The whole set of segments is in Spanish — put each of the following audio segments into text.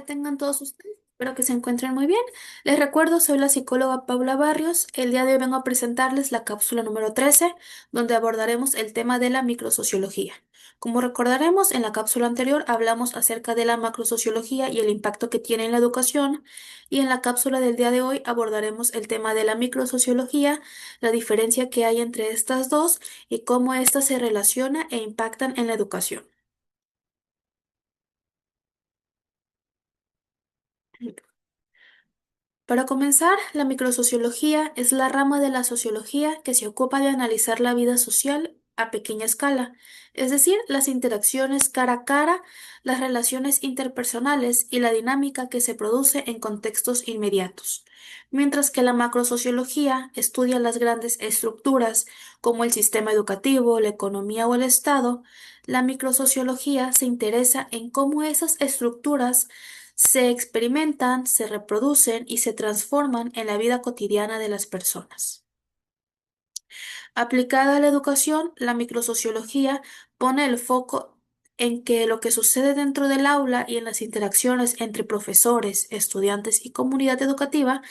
tengan todos ustedes. Espero que se encuentren muy bien. Les recuerdo, soy la psicóloga Paula Barrios. El día de hoy vengo a presentarles la cápsula número 13, donde abordaremos el tema de la microsociología. Como recordaremos, en la cápsula anterior hablamos acerca de la macrosociología y el impacto que tiene en la educación, y en la cápsula del día de hoy abordaremos el tema de la microsociología, la diferencia que hay entre estas dos y cómo éstas se relacionan e impactan en la educación. Para comenzar, la microsociología es la rama de la sociología que se ocupa de analizar la vida social a pequeña escala, es decir, las interacciones cara a cara, las relaciones interpersonales y la dinámica que se produce en contextos inmediatos. Mientras que la macrosociología estudia las grandes estructuras como el sistema educativo, la economía o el Estado, la microsociología se interesa en cómo esas estructuras se experimentan, se reproducen y se transforman en la vida cotidiana de las personas. Aplicada a la educación, la microsociología pone el foco en que lo que sucede dentro del aula y en las interacciones entre profesores, estudiantes y comunidad educativa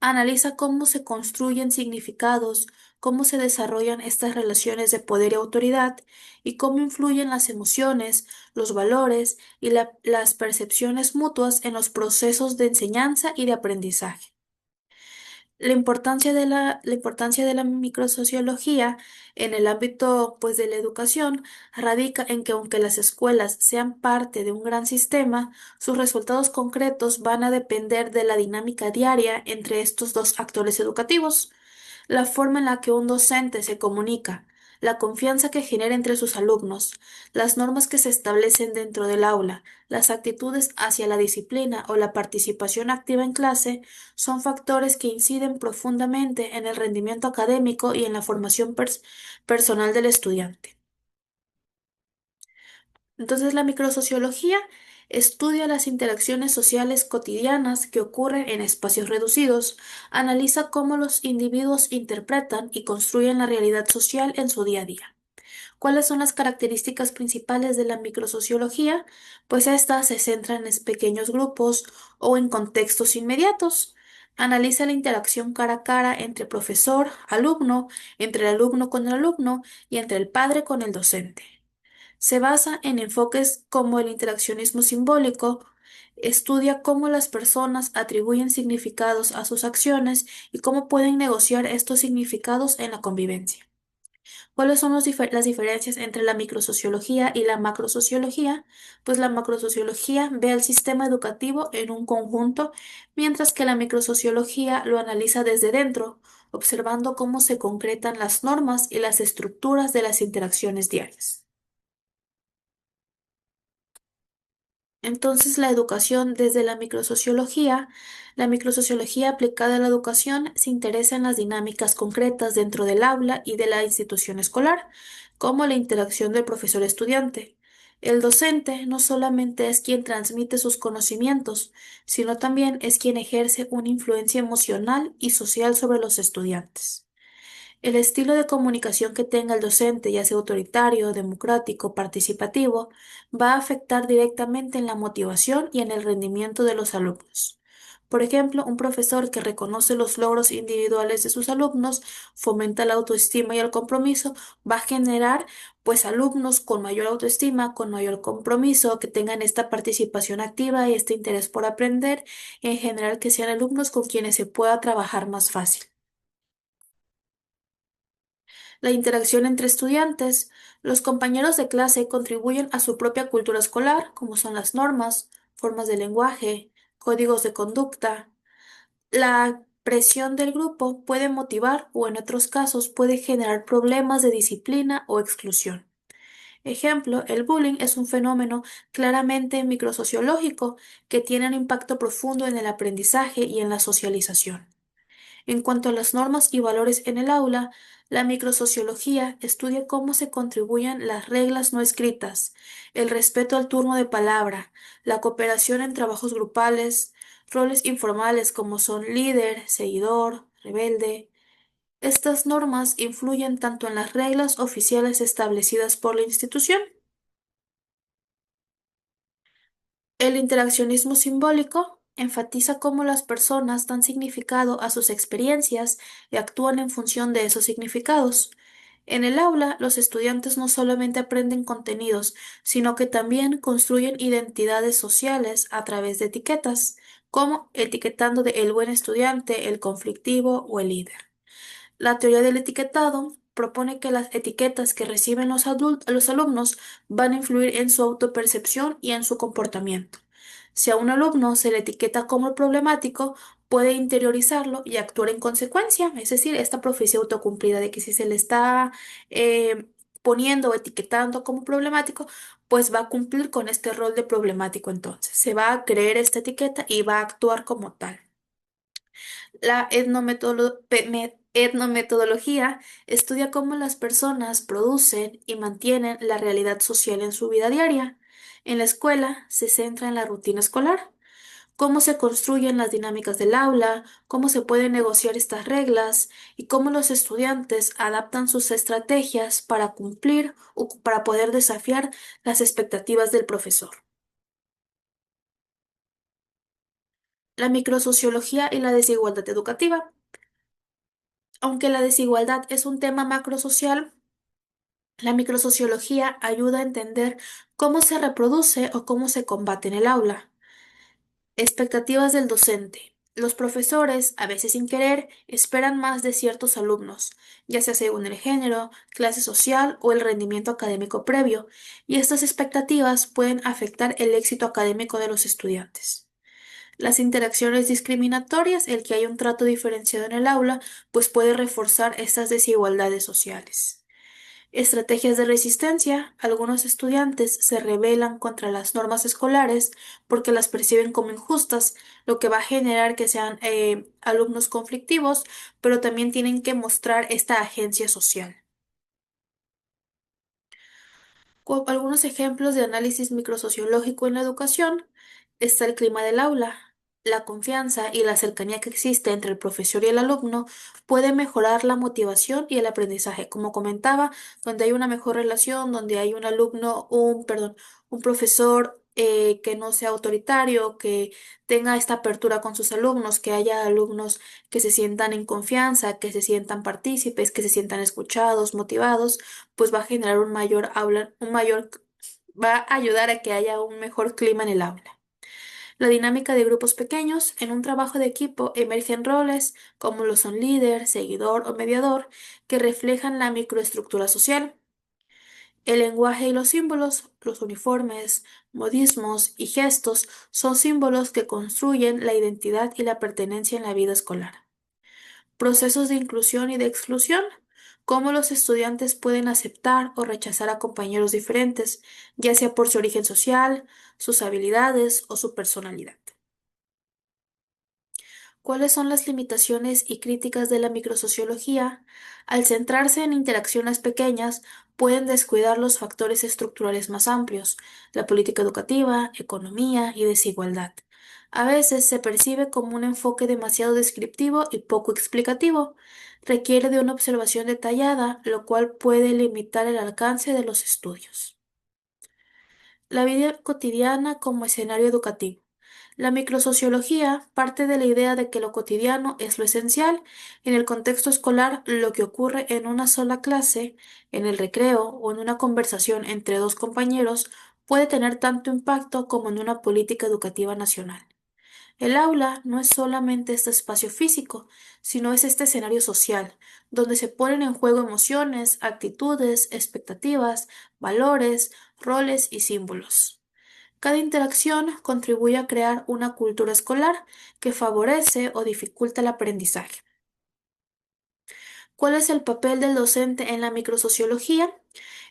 analiza cómo se construyen significados, cómo se desarrollan estas relaciones de poder y autoridad y cómo influyen las emociones, los valores y las percepciones mutuas en los procesos de enseñanza y de aprendizaje. La importancia de la microsociología en el ámbito, pues, de la educación radica en que aunque las escuelas sean parte de un gran sistema, sus resultados concretos van a depender de la dinámica diaria entre estos dos actores educativos, la forma en la que un docente se comunica, la confianza que genera entre sus alumnos, las normas que se establecen dentro del aula, las actitudes hacia la disciplina o la participación activa en clase son factores que inciden profundamente en el rendimiento académico y en la formación personal del estudiante. Entonces, la microsociología estudia las interacciones sociales cotidianas que ocurren en espacios reducidos, analiza cómo los individuos interpretan y construyen la realidad social en su día a día. ¿Cuáles son las características principales de la microsociología? Pues estas se centran en pequeños grupos o en contextos inmediatos. Analiza la interacción cara a cara entre profesor, alumno, entre el alumno con el alumno y entre el padre con el docente. Se basa en enfoques como el interaccionismo simbólico, estudia cómo las personas atribuyen significados a sus acciones y cómo pueden negociar estos significados en la convivencia. ¿Cuáles son las diferencias entre la microsociología y la macrosociología? Pues la macrosociología ve al sistema educativo en un conjunto, mientras que la microsociología lo analiza desde dentro, observando cómo se concretan las normas y las estructuras de las interacciones diarias. Entonces, la educación desde la microsociología aplicada a la educación se interesa en las dinámicas concretas dentro del aula y de la institución escolar, como la interacción del profesor-estudiante. El docente no solamente es quien transmite sus conocimientos, sino también es quien ejerce una influencia emocional y social sobre los estudiantes. El estilo de comunicación que tenga el docente, ya sea autoritario, democrático, participativo, va a afectar directamente en la motivación y en el rendimiento de los alumnos. Por ejemplo, un profesor que reconoce los logros individuales de sus alumnos, fomenta la autoestima y el compromiso, va a generar, pues, alumnos con mayor autoestima, con mayor compromiso, que tengan esta participación activa y este interés por aprender, en general que sean alumnos con quienes se pueda trabajar más fácil. La interacción entre estudiantes. Los compañeros de clase contribuyen a su propia cultura escolar, como son las normas, formas de lenguaje, códigos de conducta. La presión del grupo puede motivar o en otros casos puede generar problemas de disciplina o exclusión. Ejemplo, el bullying es un fenómeno claramente microsociológico que tiene un impacto profundo en el aprendizaje y en la socialización. En cuanto a las normas y valores en el aula, la microsociología estudia cómo se contribuyen las reglas no escritas, el respeto al turno de palabra, la cooperación en trabajos grupales, roles informales como son líder, seguidor, rebelde. Estas normas influyen tanto en las reglas oficiales establecidas por la institución. El interaccionismo simbólico enfatiza cómo las personas dan significado a sus experiencias y actúan en función de esos significados. En el aula, los estudiantes no solamente aprenden contenidos, sino que también construyen identidades sociales a través de etiquetas, como etiquetando de el buen estudiante, el conflictivo o el líder. La teoría del etiquetado propone que las etiquetas que reciben los alumnos van a influir en su autopercepción y en su comportamiento. Si a un alumno se le etiqueta como problemático, puede interiorizarlo y actuar en consecuencia, es decir, esta profecía autocumplida de que si se le está eh, poniendo o etiquetando como problemático, pues va a cumplir con este rol de problemático entonces. Se va a creer esta etiqueta y va a actuar como tal. La etnometodología estudia cómo las personas producen y mantienen la realidad social en su vida diaria. En la escuela se centra en la rutina escolar, cómo se construyen las dinámicas del aula, cómo se pueden negociar estas reglas y cómo los estudiantes adaptan sus estrategias para cumplir o para poder desafiar las expectativas del profesor. La microsociología y la desigualdad educativa. Aunque la desigualdad es un tema macrosocial, la microsociología ayuda a entender cómo se reproduce o cómo se combate en el aula. Expectativas del docente. Los profesores, a veces sin querer, esperan más de ciertos alumnos, ya sea según el género, clase social o el rendimiento académico previo, y estas expectativas pueden afectar el éxito académico de los estudiantes. Las interacciones discriminatorias, el que haya un trato diferenciado en el aula, pues puede reforzar estas desigualdades sociales. Estrategias de resistencia. Algunos estudiantes se rebelan contra las normas escolares porque las perciben como injustas, lo que va a generar que sean alumnos conflictivos, pero también tienen que mostrar esta agencia social. Algunos ejemplos de análisis microsociológico en la educación está el clima del aula. La confianza y la cercanía que existe entre el profesor y el alumno puede mejorar la motivación y el aprendizaje. Como comentaba, donde hay una mejor relación, donde hay un alumno, un profesor que no sea autoritario, que tenga esta apertura con sus alumnos, que haya alumnos que se sientan en confianza, que se sientan partícipes, que se sientan escuchados, motivados, pues va a generar va a ayudar a que haya un mejor clima en el aula. La dinámica de grupos pequeños. En un trabajo de equipo emergen roles como lo son líder, seguidor o mediador que reflejan la microestructura social. El lenguaje y los símbolos, los uniformes, modismos y gestos son símbolos que construyen la identidad y la pertenencia en la vida escolar. Procesos de inclusión y de exclusión. Cómo los estudiantes pueden aceptar o rechazar a compañeros diferentes, ya sea por su origen social, sus habilidades o su personalidad. ¿Cuáles son las limitaciones y críticas de la microsociología? Al centrarse en interacciones pequeñas, pueden descuidar los factores estructurales más amplios, la política educativa, economía y desigualdad. A veces se percibe como un enfoque demasiado descriptivo y poco explicativo. Requiere de una observación detallada, lo cual puede limitar el alcance de los estudios. La vida cotidiana como escenario educativo. La microsociología parte de la idea de que lo cotidiano es lo esencial. En el contexto escolar, lo que ocurre en una sola clase, en el recreo o en una conversación entre dos compañeros puede tener tanto impacto como en una política educativa nacional. El aula no es solamente este espacio físico, sino es este escenario social, donde se ponen en juego emociones, actitudes, expectativas, valores, roles y símbolos. Cada interacción contribuye a crear una cultura escolar que favorece o dificulta el aprendizaje. ¿Cuál es el papel del docente en la microsociología?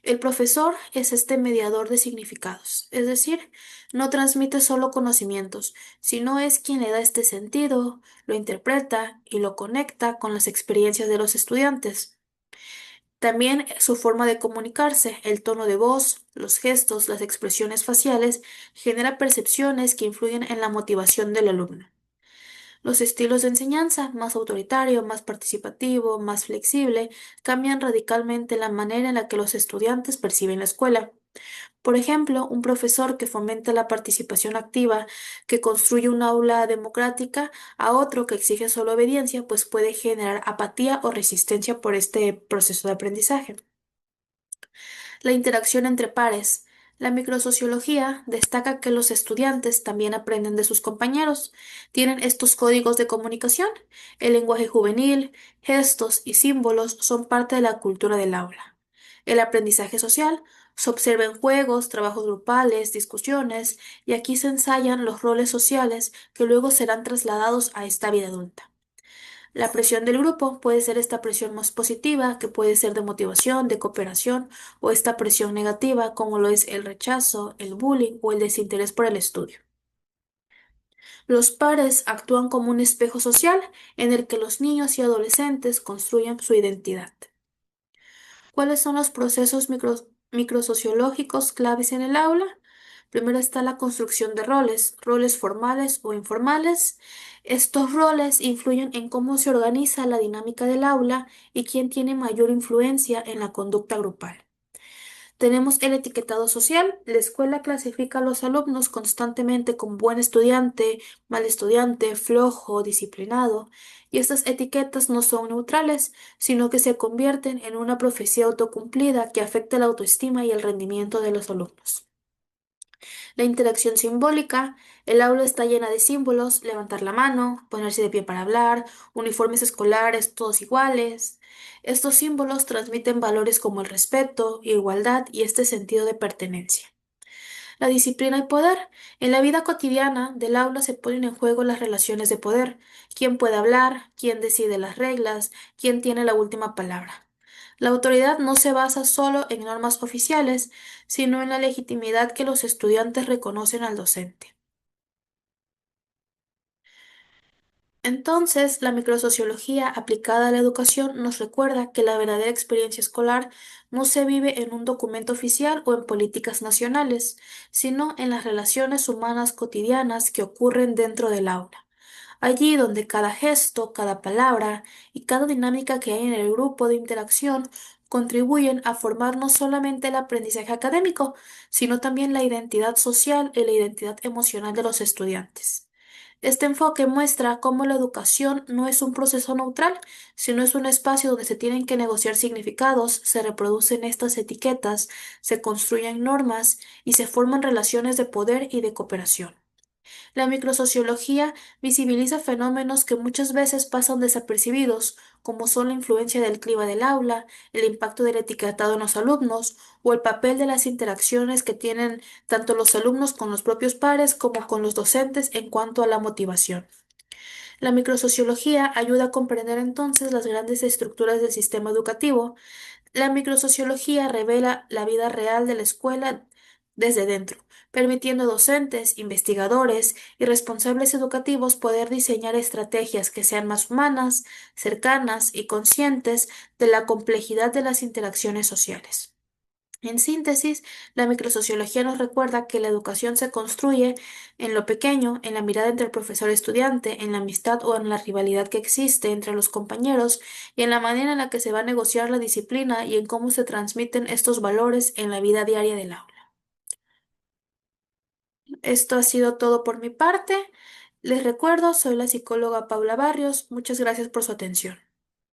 El profesor es este mediador de significados, es decir, no transmite solo conocimientos, sino es quien le da este sentido, lo interpreta y lo conecta con las experiencias de los estudiantes. También su forma de comunicarse, el tono de voz, los gestos, las expresiones faciales, genera percepciones que influyen en la motivación del alumno. Los estilos de enseñanza, más autoritario, más participativo, más flexible, cambian radicalmente la manera en la que los estudiantes perciben la escuela. Por ejemplo, un profesor que fomenta la participación activa, que construye un aula democrática, a otro que exige solo obediencia, pues puede generar apatía o resistencia por este proceso de aprendizaje. La interacción entre pares. La microsociología destaca que los estudiantes también aprenden de sus compañeros. Tienen estos códigos de comunicación. El lenguaje juvenil, gestos y símbolos son parte de la cultura del aula. El aprendizaje social se observa en juegos, trabajos grupales, discusiones, y aquí se ensayan los roles sociales que luego serán trasladados a esta vida adulta. La presión del grupo puede ser esta presión más positiva, que puede ser de motivación, de cooperación, o esta presión negativa, como lo es el rechazo, el bullying o el desinterés por el estudio. Los pares actúan como un espejo social en el que los niños y adolescentes construyen su identidad. ¿Cuáles son los procesos microsociológicos claves en el aula? Primero está la construcción de roles, roles formales o informales. Estos roles influyen en cómo se organiza la dinámica del aula y quién tiene mayor influencia en la conducta grupal. Tenemos el etiquetado social. La escuela clasifica a los alumnos constantemente como buen estudiante, mal estudiante, flojo, disciplinado, y estas etiquetas no son neutrales, sino que se convierten en una profecía autocumplida que afecta la autoestima y el rendimiento de los alumnos. La interacción simbólica. El aula está llena de símbolos: levantar la mano, ponerse de pie para hablar, uniformes escolares todos iguales. Estos símbolos transmiten valores como el respeto, igualdad y este sentido de pertenencia. La disciplina y poder. En la vida cotidiana del aula se ponen en juego las relaciones de poder: quién puede hablar, quién decide las reglas, quién tiene la última palabra. La autoridad no se basa solo en normas oficiales, sino en la legitimidad que los estudiantes reconocen al docente. Entonces, la microsociología aplicada a la educación nos recuerda que la verdadera experiencia escolar no se vive en un documento oficial o en políticas nacionales, sino en las relaciones humanas cotidianas que ocurren dentro del aula. Allí donde cada gesto, cada palabra y cada dinámica que hay en el grupo de interacción contribuyen a formar no solamente el aprendizaje académico, sino también la identidad social y la identidad emocional de los estudiantes. Este enfoque muestra cómo la educación no es un proceso neutral, sino es un espacio donde se tienen que negociar significados, se reproducen estas etiquetas, se construyen normas y se forman relaciones de poder y de cooperación. La microsociología visibiliza fenómenos que muchas veces pasan desapercibidos, como son la influencia del clima del aula, el impacto del etiquetado en los alumnos o el papel de las interacciones que tienen tanto los alumnos con los propios pares como con los docentes en cuanto a la motivación. La microsociología ayuda a comprender entonces las grandes estructuras del sistema educativo. La microsociología revela la vida real de la escuela desde dentro, permitiendo a docentes, investigadores y responsables educativos poder diseñar estrategias que sean más humanas, cercanas y conscientes de la complejidad de las interacciones sociales. En síntesis, la microsociología nos recuerda que la educación se construye en lo pequeño, en la mirada entre el profesor y estudiante, en la amistad o en la rivalidad que existe entre los compañeros, y en la manera en la que se va a negociar la disciplina y en cómo se transmiten estos valores en la vida diaria del aula. Esto ha sido todo por mi parte. Les recuerdo, soy la psicóloga Paula Barrios. Muchas gracias por su atención.